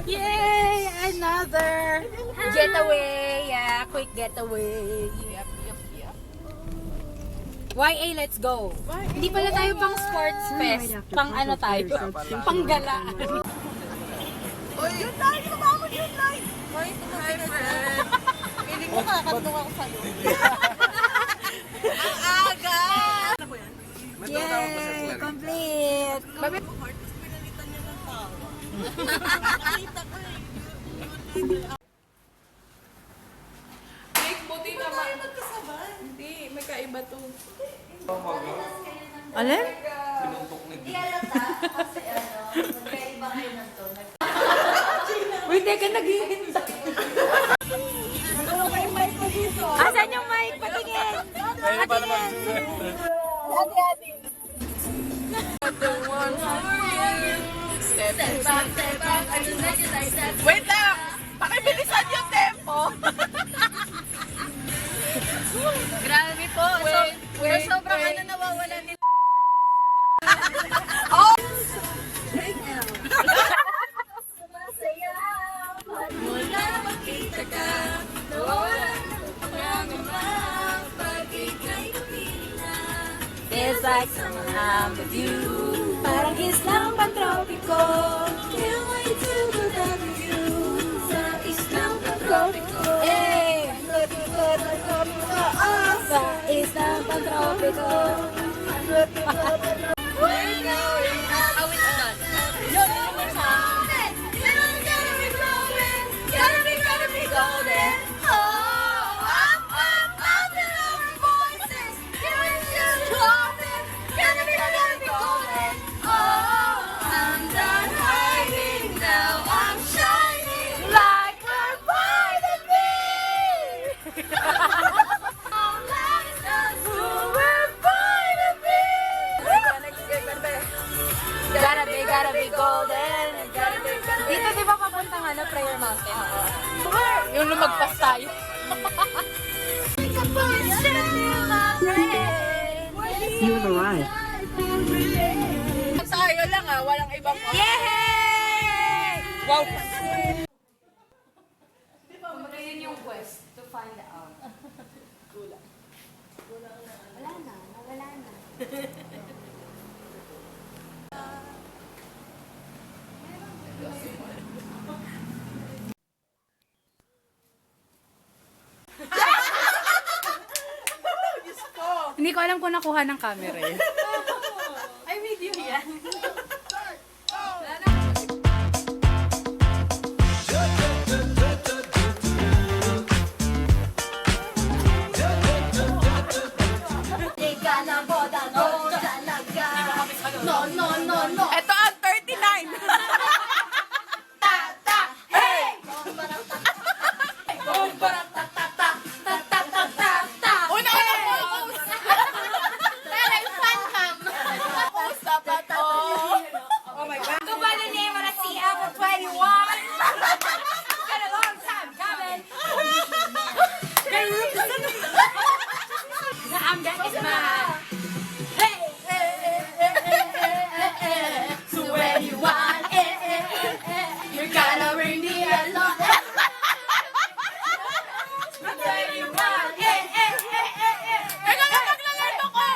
Yay! Another getaway. Yeah, quick getaway. Yep. YA, let's go. Hindi pala tayo pang sports fest. Pang ano tayo? Pang galaan. Uy! Yun tayo! Kumamon yun tayo! Uy, hi friend! Piling mo kakatulong ako sa'yo. Ang aga! Yay! Complete! Pinalitan niya ng tao. Nakita ko eh. Buti naman. Hindi, may kaiba to. Alin? Hindi halata kasi magkaiba kayo ng to. Uy, teka, naghihintay. Asan yung mic? Patingin! Patingin! Hati-hati. Wait lang! Pakibilisan yung tempo! Grabe po. Wait, sobrang ano nawawala nila. Mula magkita ka, nawawala ng pangangamba pag ika'y kapila. Feels like someone I'm with you. Parang islang pantropiko. Can't wait to go down with you sa islang pantropiko. Hey! Sa islang pantropiko. We're going up. Oh, it's done. Gotta be golden. Oh, up and over voices. Giving you clothing. Gotta be golden. Oh, I'm done hiding now. I'm shining like a vitamin B. Oh, let's us who we're vitamin B. Gotta be golden. Dito di ba papuntang ano, Prayer Mountain? Yung lumagpas tayo. You've arrived. Tayo lang ah, walang ibang Yay! Wow! Magayon yung quest to find out. Wala na. Hindi ko alam kung nakuha ng camera eh. Ay, video yan. Ito ang 39! Una focus! Oh my God! Go by the name of the CF for 21. It's been a long time coming. The Amda is mine. Hey! So where you want you're gonna bring me along. Where you want Eka lang, nagla-live ako!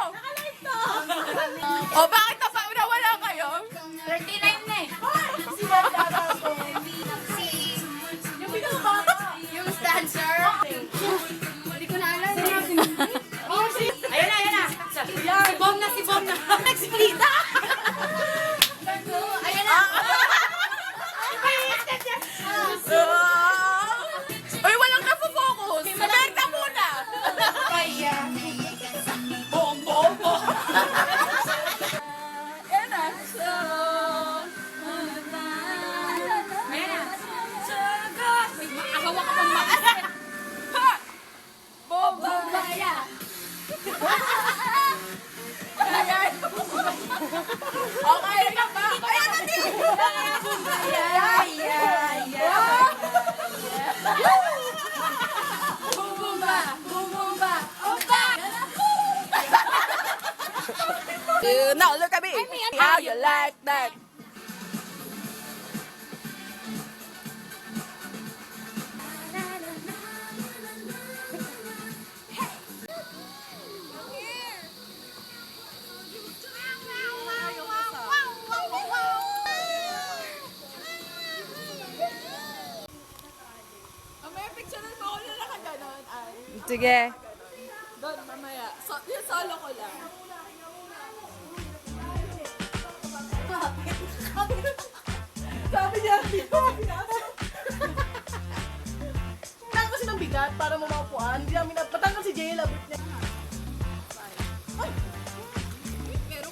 O, bakit nawala kayo? 39 na eh. Yung dancer. Hindi ko na alam. Ayun na. Si Bom na. Nag-split ah! Ayan na. Uy, walang nafo-focus! Saberta muna! Bom, bom, bom! Ayan na. Ayan na. Akawa ka pang maasin. Ha! Bom, bom, bom! Okay ka ba? Ayan na din! Now look at me. How you like that? Sige. Doon, mamaya. Yung solo ko lang. Sabi niya, hindi ko pinasok. Kailangan kasi ng bigat para mamapuan. Hindi namin patanggal si Jay, labot niya. Ay! Meron.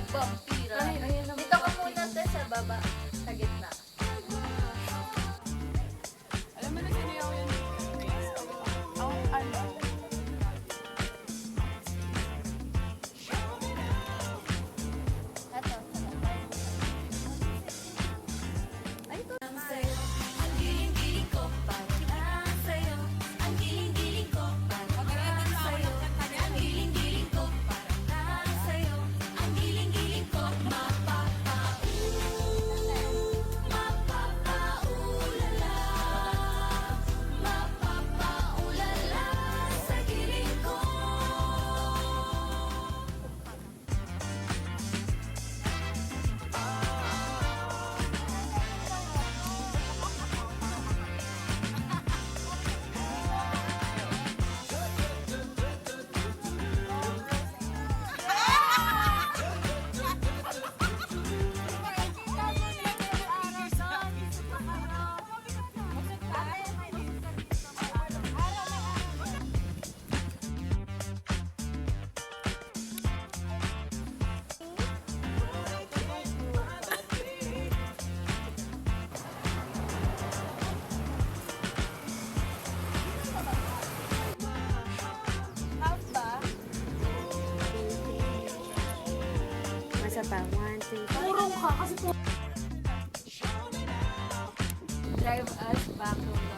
Vampira. Ayun na. Dito ka muna te sa baba. Sa gitna. Alam mo na sinayaw yun. Ang ano? Ito. Ay, ito. Ang giling-giling ko. Para sa'yo. Ang giling-giling ko. Para sa'yo. Ang giling-giling ko. Para sa'yo. Ang giling-giling ko. Mapapaulala. Mapapaulala sa giling ko. Masa pa? 1, 2, 3. Purong ka kasi Drive us back home.